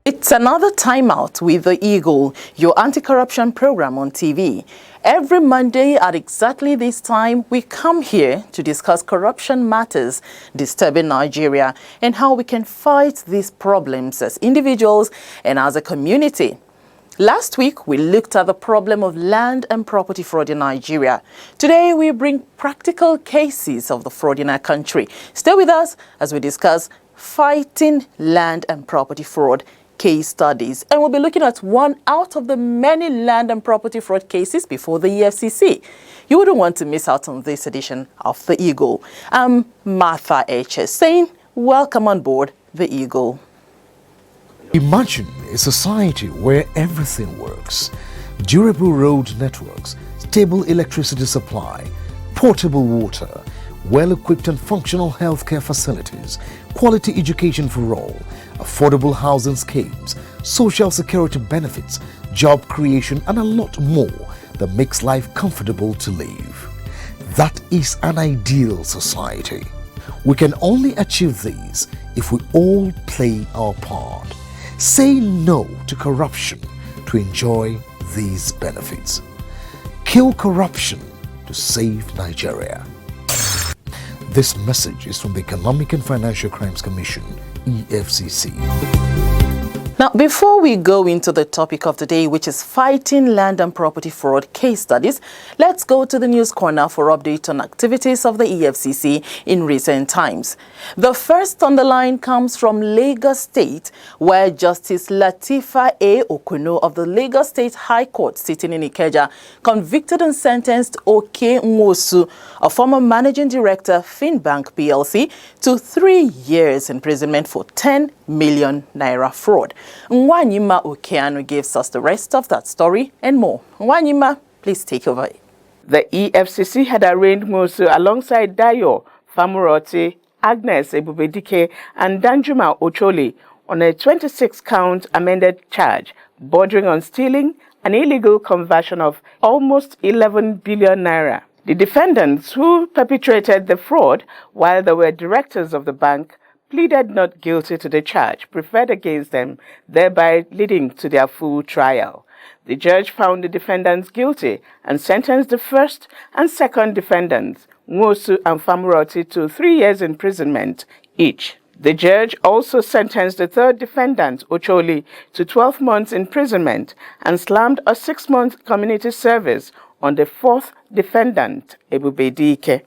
It's another time out with the Eagle, your anti-corruption program on TV. Every Monday at exactly this time, we come here to discuss corruption matters disturbing Nigeria and how we can fight these problems as individuals and as a community. Last week, we looked at the problem of land and property fraud in Nigeria. Today, we bring practical cases of the fraud in our country. Stay with us as we discuss fighting land and property fraud case studies. And we'll be looking at one out of the many land and property fraud cases before the EFCC. You wouldn't want to miss out on this edition of The Eagle. I'm Martha H. saying, welcome on board The Eagle. Imagine a society where everything works. Durable road networks, stable electricity supply, portable water, well-equipped and functional healthcare facilities, quality education for all, affordable housing schemes, social security benefits, job creation, and a lot more that makes life comfortable to live. That is an ideal society. We can only achieve these if we all play our part. Say no to corruption to enjoy these benefits. Kill corruption to save Nigeria. This message is from the Economic and Financial Crimes Commission, EFCC. Now, before we go into the topic of the day, which is fighting land and property fraud case studies, let's go to the news corner for update on activities of the EFCC in recent times. The first on the line comes from Lagos State, where Justice Latifa A. Okuno of the Lagos State High Court sitting in Ikeja convicted and sentenced Oke Nwosu, a former managing director, Finbank PLC, to 3 years imprisonment for 10 million naira fraud. Nwanyima Okeanu gives us the rest of that story and more. Nwanyima, please take over. The EFCC had arraigned Nwosu alongside Dayo Famuroti, Agnes Ebubedike, and Danjuma Ocholi on a 26-count amended charge bordering on stealing an illegal conversion of almost 11 billion naira. The defendants, who perpetrated the fraud while they were directors of the bank, pleaded not guilty to the charge preferred against them, thereby leading to their full trial. The judge found the defendants guilty and sentenced the first and second defendants, Nwosu and Famuroti, to 3 years imprisonment each. The judge also sentenced the third defendant, Ocholi, to 12 months imprisonment and slammed a 6-month community service on the fourth defendant, Ebubedike.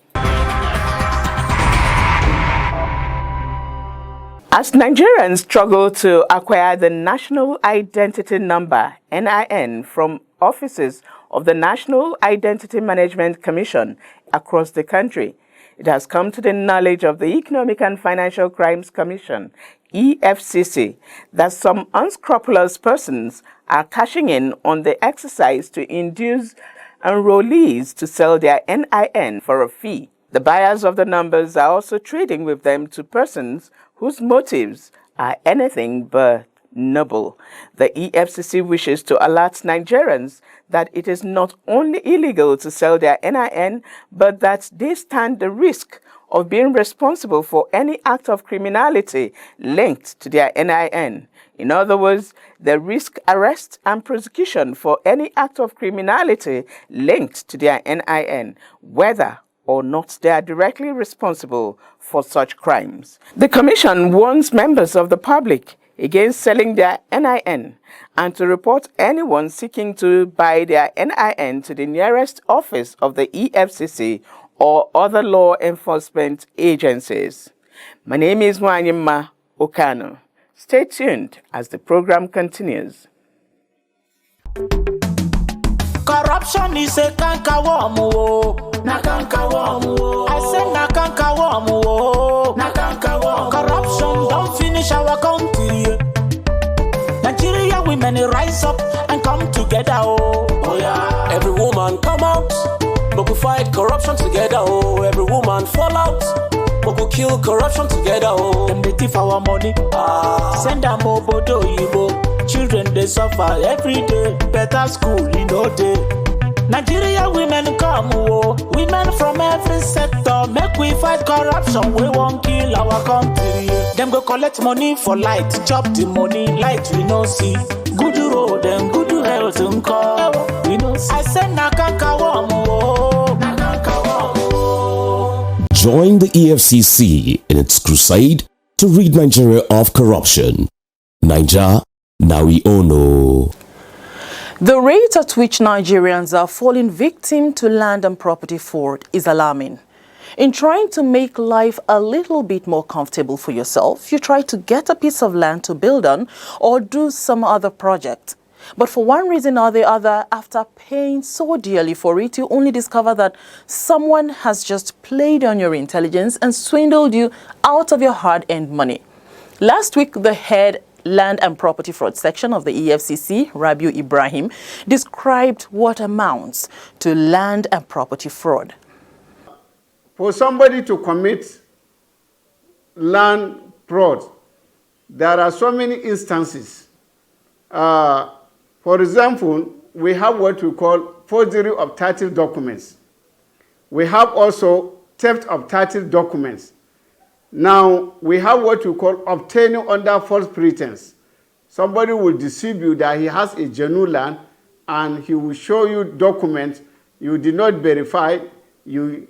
As Nigerians struggle to acquire the National Identity Number, NIN, from offices of the National Identity Management Commission across the country, it has come to the knowledge of the Economic and Financial Crimes Commission, EFCC, that some unscrupulous persons are cashing in on the exercise to induce enrollees to sell their NIN for a fee. The buyers of the numbers are also trading with them to persons whose motives are anything but noble. The EFCC wishes to alert Nigerians that it is not only illegal to sell their NIN, but that they stand the risk of being responsible for any act of criminality linked to their NIN. In other words, they risk arrest and prosecution for any act of criminality linked to their NIN, whether or not they are directly responsible for such crimes. The Commission warns members of the public against selling their NIN and to report anyone seeking to buy their NIN to the nearest office of the EFCC or other law enforcement agencies. My name is Nwanyima Okano. Stay tuned as the program continues. Corruption is a cankerworm. Na cankerworm. I said na cankerworm. Na cankerworm. Corruption don't finish our country. Nigeria women rise up and come together, oh. Oh yeah. Every woman come out, but we fight corruption together, oh. Every woman fall out, but we kill corruption together, oh. Them they thief our money, send them obodo yibo. Children they suffer every day, better school in no day. Nigeria women come, oh. Women from every sector, make we fight corruption. We won't kill our country. Them go collect money for light, chop the money, light we no see. Good road and good health we no see. I said nakanka womo, nakanka womo. Join the EFCC in its crusade to rid Nigeria of corruption. Naija, now we all know. The rate at which Nigerians are falling victim to land and property fraud is alarming. In trying to make life a little bit more comfortable for yourself, you try to get a piece of land to build on or do some other project. But for one reason or the other, after paying so dearly for it, you only discover that someone has just played on your intelligence and swindled you out of your hard-earned money. Last week, the head Land and Property Fraud section of the EFCC, Rabiu Ibrahim, described what amounts to land and property fraud. For somebody to commit land fraud, there are so many instances. For example, we have what we call forgery of title documents. We have also theft of title documents. Now, we have what we call obtaining under false pretense. Somebody will deceive you that he has a genuine land and he will show you documents you did not verify. You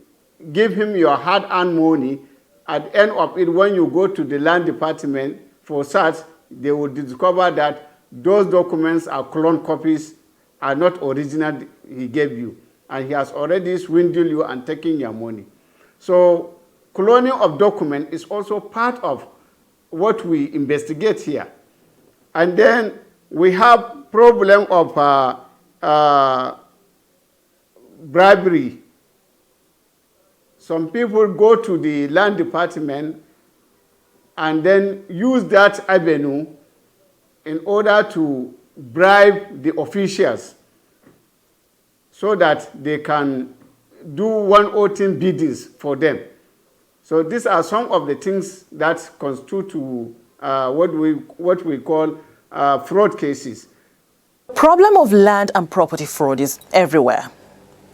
give him your hard-earned money. At the end of it, when you go to the land department for search, they will discover that those documents are clone copies, are not original he gave you. And he has already swindled you and taken your money. So, cloning of document is also part of what we investigate here. And then we have problem of bribery. Some people go to the land department and then use that avenue in order to bribe the officials so that they can do 118 biddings for them. So these are some of the things that constitute what we call fraud cases. The problem of land and property fraud is everywhere.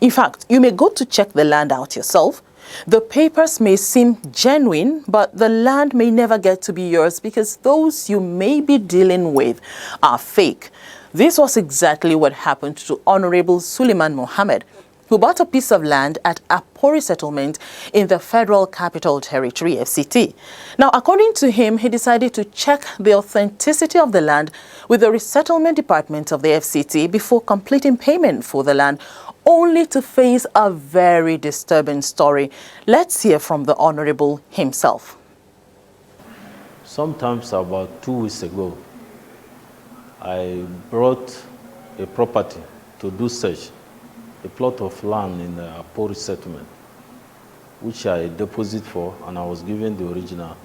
In fact, you may go to check the land out yourself. The papers may seem genuine, but the land may never get to be yours because those you may be dealing with are fake. This was exactly what happened to Honorable Suleiman Mohammed, who bought a piece of land at Apori settlement in the Federal Capital Territory, FCT. Now, according to him, he decided to check the authenticity of the land with the resettlement department of the FCT before completing payment for the land, only to face a very disturbing story. Let's hear from the Honorable himself. Sometimes about 2 weeks ago, I brought a property to do search, a plot of land in the Apori settlement, which I deposited for, and I was given the original,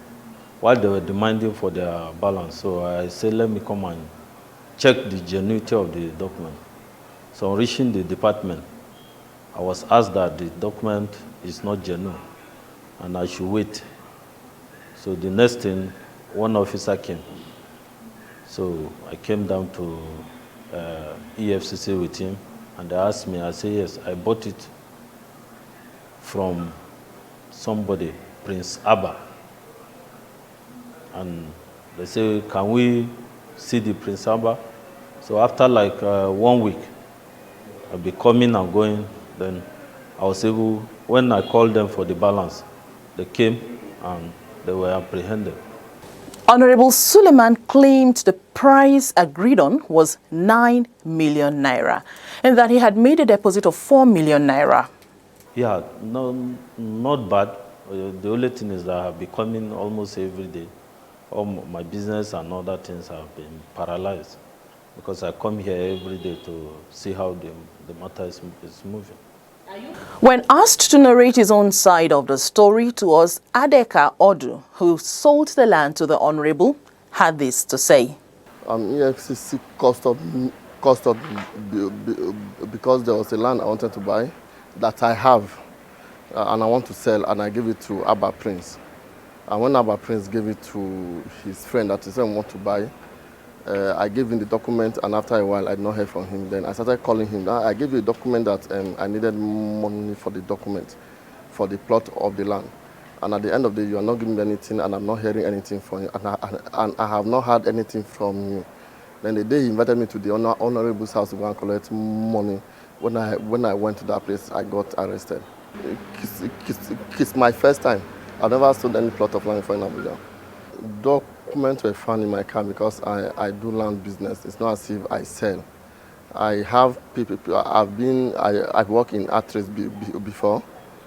while they were demanding for their balance. So I said, let me come and check the genuinity of the document. So on reaching the department, I was asked that the document is not genuine, and I should wait. So the next thing, one officer came. So I came down to EFCC with him, and they asked me, I said, yes, I bought it from somebody, Prince Abba. And they say, can we see the Prince Abba? So after like 1 week, I'll be coming and going. Then I was able, when I called them for the balance, they came and they were apprehended. Honorable Suleiman claimed the price agreed on was 9 million naira and that he had made a deposit of 4 million naira. Yeah, no, not bad. The only thing is that I've been coming almost every day. All my business and other things have been paralyzed because I come here every day to see how the matter is moving. When asked to narrate his own side of the story to us, Adeka Odu, who sold the land to the Honorable, had this to say. EFCC because there was a land I wanted to buy that I have and I want to sell, and I gave it to Abba Prince. And when Abba Prince gave it to his friend that he said want to buy, I gave him the document, and after a while I did not hear from him. Then I started calling him. I gave you a document that I needed money for the document, for the plot of the land. And at the end of the day, you are not giving me anything, and I'm not hearing anything from you, and I have not heard anything from you. Then the day he invited me to the Honorable's house to go and collect money, when I went to that place, I got arrested. It's my first time. I've never sold any plot of land in Abuja. Documents were found in my car because I do land business. It's not as if I sell. I have people. I've worked in actress before,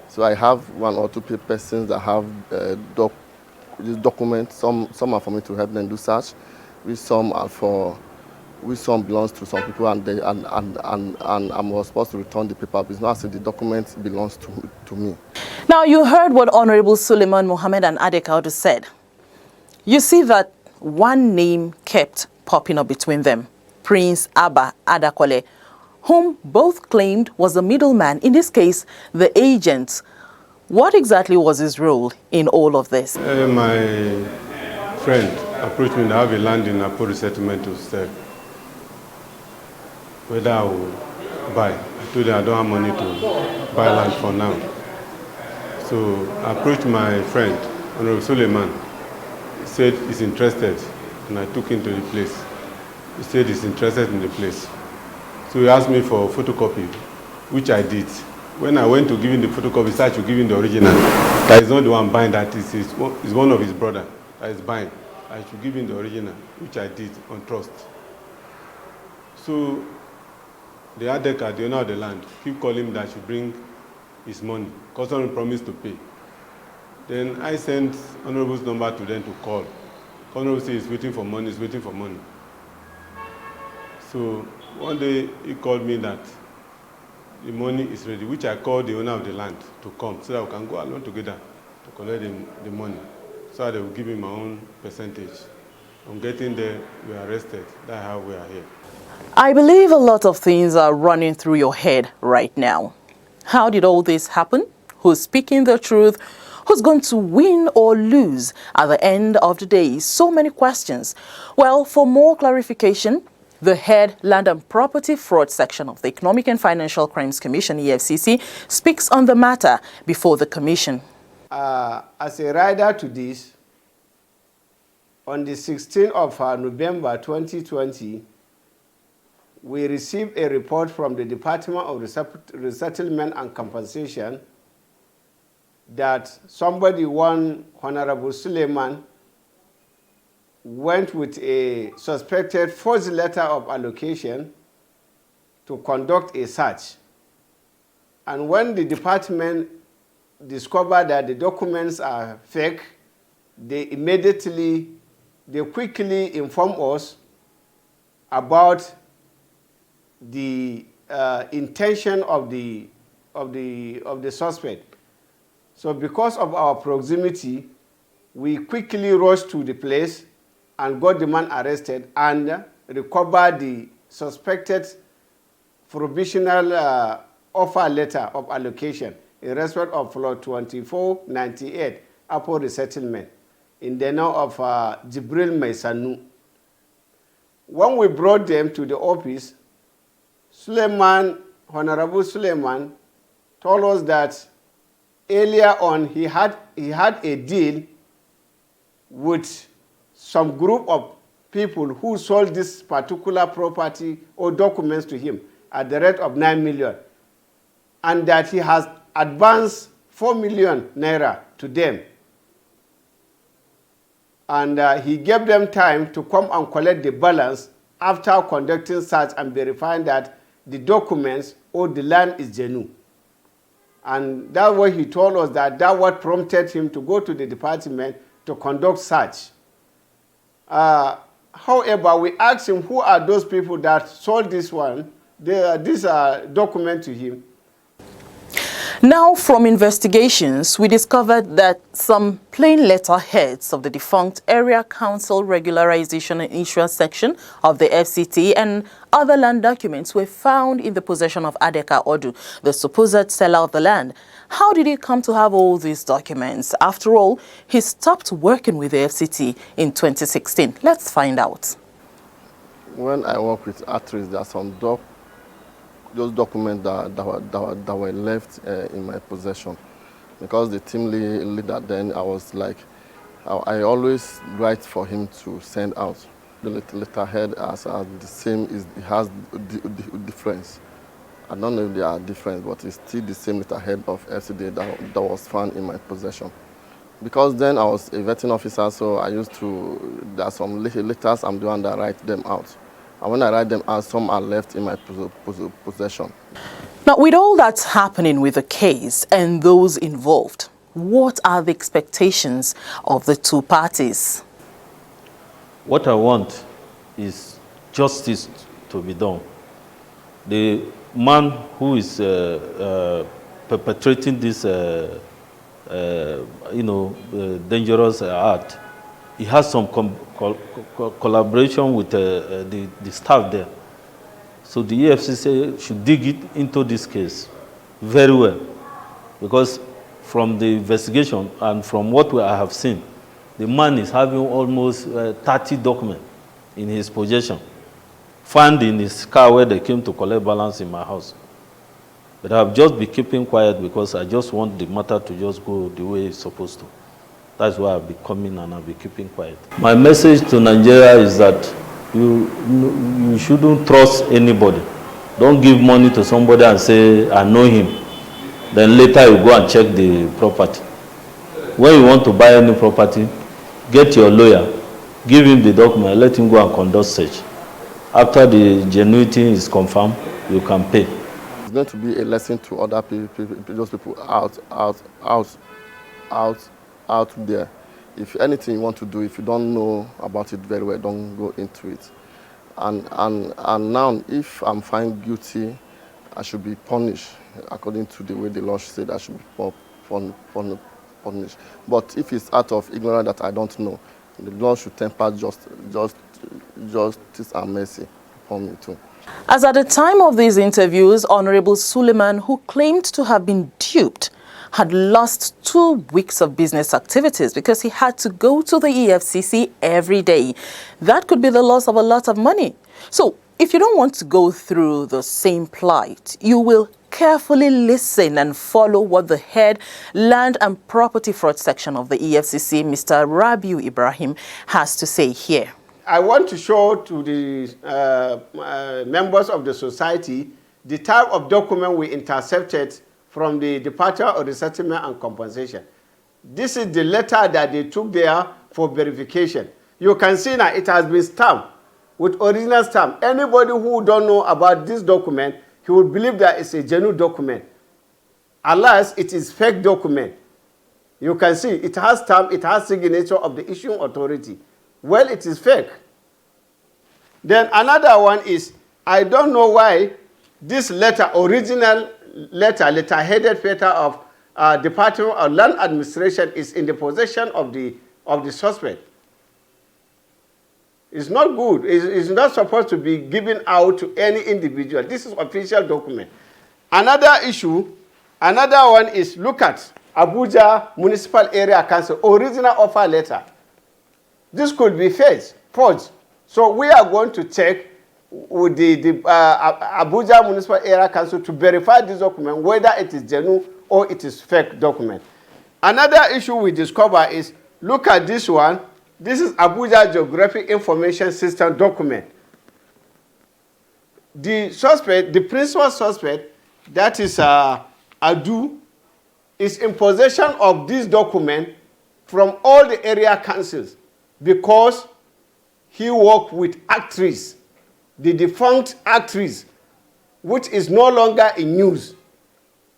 so I have one or two persons that have these documents. Some are for me to help them do search, which some belongs to some people, and I'm supposed to return the paper. It's not as if the document belongs to me. Now, you heard what Honorable Suleiman Mohammed and Adekaudu said. You see that one name kept popping up between them, Prince Abba Adakwale, whom both claimed was the middleman, in this case, the agent. What exactly was his role in all of this? My friend approached me to have a land in Apori settlement to sell. Whether I will buy. I told him I don't have money to buy land for now. So I approached my friend, Honorable Suleiman. He said he's interested, and I took him to the place. He said he's interested in the place. So he asked me for a photocopy, which I did. When I went to give him the photocopy, he said I should give him the original. That is not the one buying, that is one of his brother that is buying. I should give him the original, which I did on trust. So the Adeka, the owner of the land, keep calling me that I should bring his money. Customer promised to pay. Then I sent Honorable's number to them to call. Honorable says he's waiting for money, he's waiting for money. So one day he called me that the money is ready, which I called the owner of the land to come so that we can go along together to collect the money. So that they will give me my own percentage. On getting there, we were arrested. That's how we are here. I believe a lot of things are running through your head right now. How did all this happen? Who's speaking the truth? Who's going to win or lose at the end of the day? So many questions. Well, for more clarification, the head Land and Property Fraud Section of the Economic and Financial Crimes Commission, EFCC, speaks on the matter before the Commission. As a rider to this, on the 16th of November 2020, we received a report from the Department of Resettlement and Compensation that somebody, one Honorable Suleiman, went with a suspected forged letter of allocation to conduct a search. And when the department discovered that the documents are fake, they quickly informed us about the intention of the suspect. So because of our proximity, we quickly rushed to the place and got the man arrested and recovered the suspected provisional offer letter of allocation in respect of plot 2498 Apo Resettlement in the name of Jibril Maisanu. When we brought them to the office, Honorable Suleiman told us that earlier on he had a deal with some group of people who sold this particular property or documents to him at the rate of 9 million, and that he has advanced 4 million naira to them. And he gave them time to come and collect the balance after conducting search and verifying that the documents or the land is genuine. And that's what he told us, that what prompted him to go to the department to conduct search. However, we asked him who are those people that sold this document to him. Now, from investigations, we discovered that some plain letter heads of the defunct Area Council Regularization and Issuance section of the FCT and other land documents were found in the possession of Adeka Odu, the supposed seller of the land. How did he come to have all these documents? After all, he stopped working with the FCT in 2016. Let's find out. When I work with artists, there are some those documents that were left in my possession. Because the team leader then, I was like, I always write for him to send out. The letterhead as the same, it has difference. I don't know if they are different, but it's still the same letterhead of FCD that was found in my possession. Because then I was a vetting officer, so I used to, there are some letters I'm doing that write them out. And when I write them out, some are left in my possession. Now, with all that's happening with the case and those involved, what are the expectations of the two parties? What I want is justice to be done. The man who is perpetrating this, dangerous act, he has some collaboration with the staff there. So the EFCC should dig into this case very well, because from the investigation and from what I have seen, the man is having almost 30 documents in his possession, found in his car where they came to collect balance in my house. But I've just been keeping quiet because I just want the matter to just go the way it's supposed to. That's why I'll be coming and I'll be keeping quiet. My message to Nigeria is that you shouldn't trust anybody. Don't give money to somebody and say, I know him. Then later you go and check the property. When you want to buy any property, get your lawyer, give him the document, let him go and conduct search. After the genuinity is confirmed, you can pay. It's going to be a lesson to other people, those people out there. If anything you want to do, if you don't know about it very well, don't go into it. And now, if I'm found guilty, I should be punished according to the way the law said I should be punished. But if it's out of ignorance that I don't know, the law should temper justice and mercy upon me too. As at the time of these interviews, Honorable Suleiman, who claimed to have been duped, had lost 2 weeks of business activities because he had to go to the EFCC every day. That could be the loss of a lot of money. So if you don't want to go through the same plight, you will carefully listen and follow what the head Land and Property Fraud section of the EFCC, Mr. Rabiu Ibrahim, has to say here. I want to show to the members of the society the type of document we intercepted from the Department of Resettlement and Compensation. This is the letter that they took there for verification. You can see now it has been stamped with original stamp. Anybody who don't know about this document, he would believe that it's a genuine document, unless it is fake document. You can see it has stamp, it has signature of the issuing authority. Well, it is fake. Then another one is, I don't know why this letter, original letter-headed letter of Department of Land Administration is in the possession of the suspect. It's not good. It's not supposed to be given out to any individual. This is official document. Another issue, another one is, look at Abuja Municipal Area Council original offer letter. This could be forged. So we are going to check with the Abuja Municipal Area Council to verify this document, whether it is genuine or it is fake document. Another issue we discover is, look at this one. This is Abuja Geographic Information System document. The suspect, the principal suspect, that is Adu, is in possession of this document from all the area councils because he worked with actress, the defunct actress, which is no longer in use.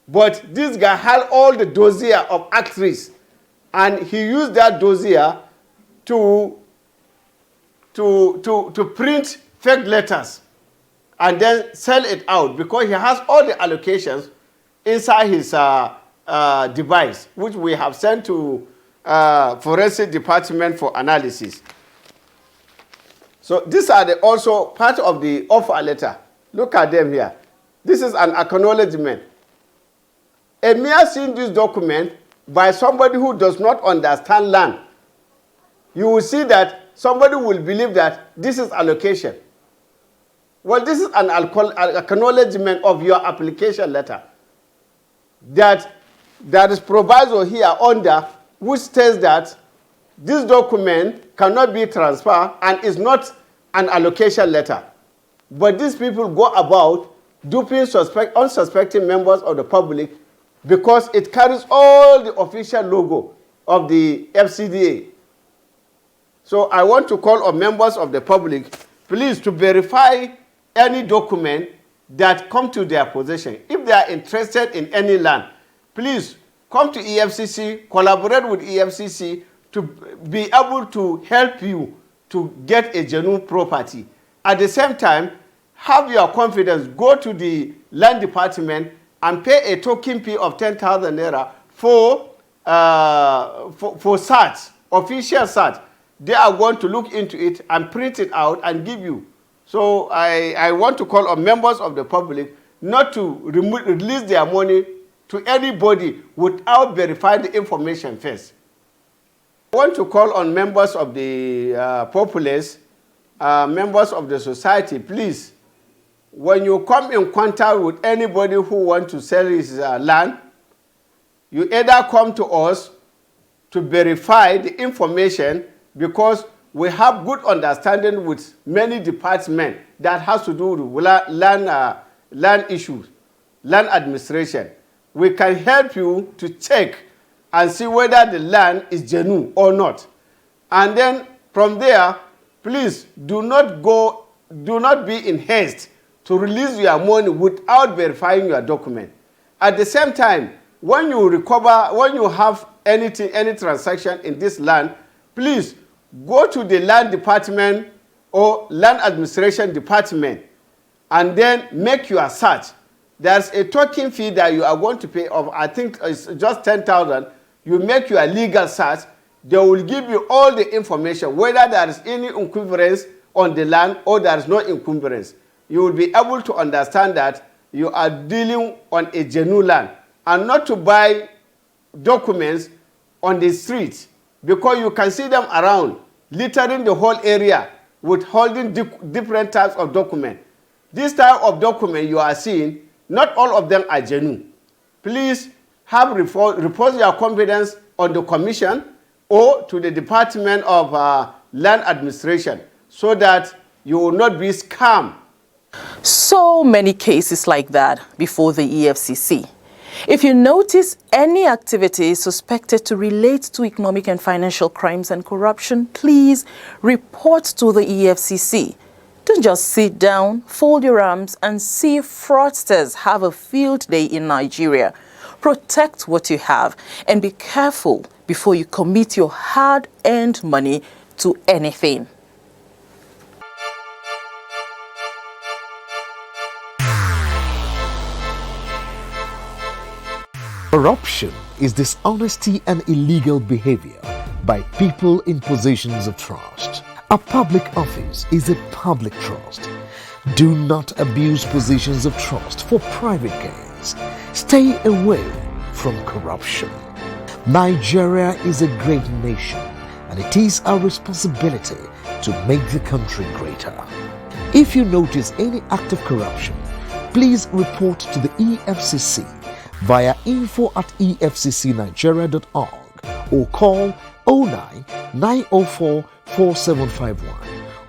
But this guy had all the dossier of actress, and he used that dossier to print fake letters and then sell it out because he has all the allocations inside his device, which we have sent to forensic department for analysis. So these are also part of the offer letter. Look at them here. This is an acknowledgement. A mere seeing this document by somebody who does not understand land, you will see that somebody will believe that this is allocation. Well, this is an acknowledgement of your application letter. That there is proviso here under which states that this document cannot be transferred and is not an allocation letter. But these people go about duping unsuspecting members of the public because it carries all the official logo of the FCDA. So I want to call on members of the public, please, to verify any document that come to their possession. If they are interested in any land, please come to EFCC, collaborate with EFCC to be able to help you to get a genuine property. At the same time, have your confidence, go to the land department and pay a token fee of 10,000 naira for search, official search. They are going to look into it and print it out and give you. So I want to call on members of the public not to release their money to anybody without verifying the information first. I want to call on members of the populace, members of the society, please, when you come in contact with anybody who wants to sell his land, you either come to us to verify the information, because we have good understanding with many departments that has to do with land issues, land administration. We can help you to check and see whether the land is genuine or not. And then from there, please do not be in haste to release your money without verifying your document. At the same time, when you have any transaction in this land, please go to the land department or land administration department and then make your search. There's a token fee that you are going to pay of, I think it's just 10,000. You make your legal search. They will give you all the information, whether there is any encumbrance on the land or there is no encumbrance. You will be able to understand that you are dealing on a genuine land and not to buy documents on the street, because you can see them around, littering the whole area with holding different types of documents. This type of document you are seeing, not all of them are genuine. Please repose your confidence on the commission or to the Department of Land Administration so that you will not be scammed. So many cases like that before the EFCC. If you notice any activity suspected to relate to economic and financial crimes and corruption, please report to the EFCC. Don't just sit down, fold your arms, and see fraudsters have a field day in Nigeria. Protect what you have and be careful before you commit your hard-earned money to anything. Corruption is dishonesty and illegal behavior by people in positions of trust. A public office is a public trust. Do not abuse positions of trust for private gains. Stay away from corruption. Nigeria is a great nation, and it is our responsibility to make the country greater. If you notice any act of corruption, please report to the EFCC via info@efccnigeria.org or call 09 904 4751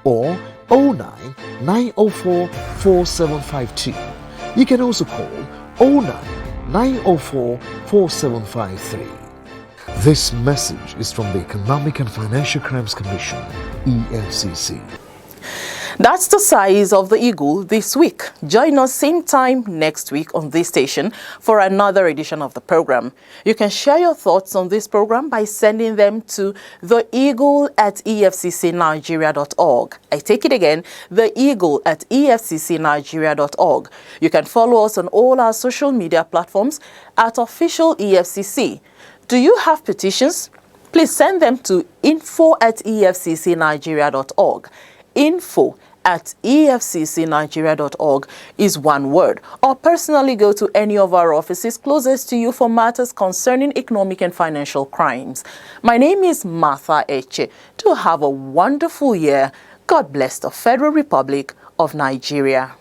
or 09 904 4752. You can also call 09 904 4753. This message is from the Economic and Financial Crimes Commission, EFCC. That's the size of the eagle this week. Join us same time next week on this station for another edition of the program. You can share your thoughts on this program by sending them to theeagle@efccnigeria.org. I take it again, theeagle@efccnigeria.org. You can follow us on all our social media platforms at official EFCC. Do you have petitions? Please send them to info@efccnigeria.org. info@efccnigeria.org is one word, or personally go to any of our offices closest to you for matters concerning economic and financial crimes. My name is Martha Eche. Do have a wonderful year. God bless the Federal Republic of Nigeria.